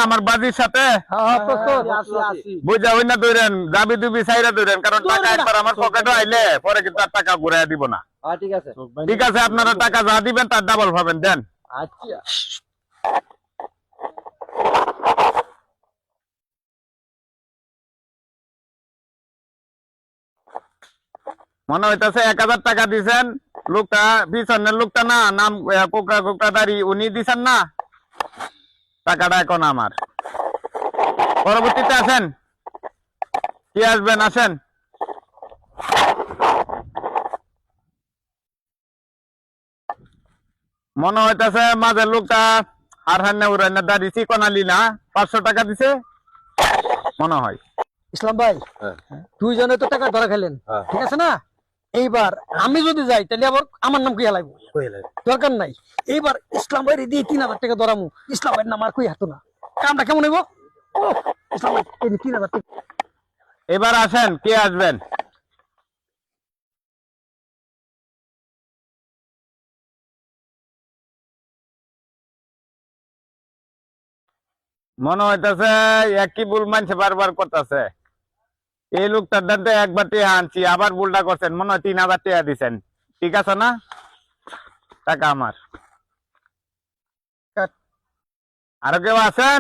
আমার বাজির সাথে বুঝা হই না ধরেন দাবি দুবি সাইরা ধরেন, কারণ টাকা একবার আমার পকেটে আইলে পরে কিন্তু আর টাকা ঘুরাইয়া দিব না। ঠিক আছে, আপনারা টাকা যা দিবেন তার ডাবল পাবেন, দেন। আচ্ছা মনে হইতেছে 1000 টাকা দিছেন, লোকটা পিছনের লোকটা না, নাম কোকড়া কোকড়া দাড়ি, উনি দিছেন না, টাকাটা এখন আমার। পরবর্তীতে আসেন, কি আসবেন, আসেন। মনে হইতেছে মাঝের লোকটা আর হান্না উড়ান্না দাড়ি চিকনালি না, 500 টাকা দিছে মনে হয়। ইসলাম ভাই, দুইজনে তো টাকা ধরা খেলেন, ঠিক আছে না? এইবার আমি যদি যাই তাহলে আবার আমার নাম কি লাগবো, দরকার নাই। এইবার ইসলাম ভাই দিয়ে 3000 টাকা ধরামু, ইসলাম ভাইয়ের নাম আর কই হাঁটো না, কামটা কেমন হইব? ও ইসলাম ভাই, এই 3000 টাকা। এবার আসেন, কে আসবেন? মনে হইতেছে একই ভুল মানছে, বারবার করতেছে। এই লোকটার দান তো একবার টিয়া আনছি, আবার ভুলটা করছেন, মনে হয় 3000 টাকা দিচ্ছেন। ঠিক আছে না, টাকা আমার। আরো কেউ আছেন?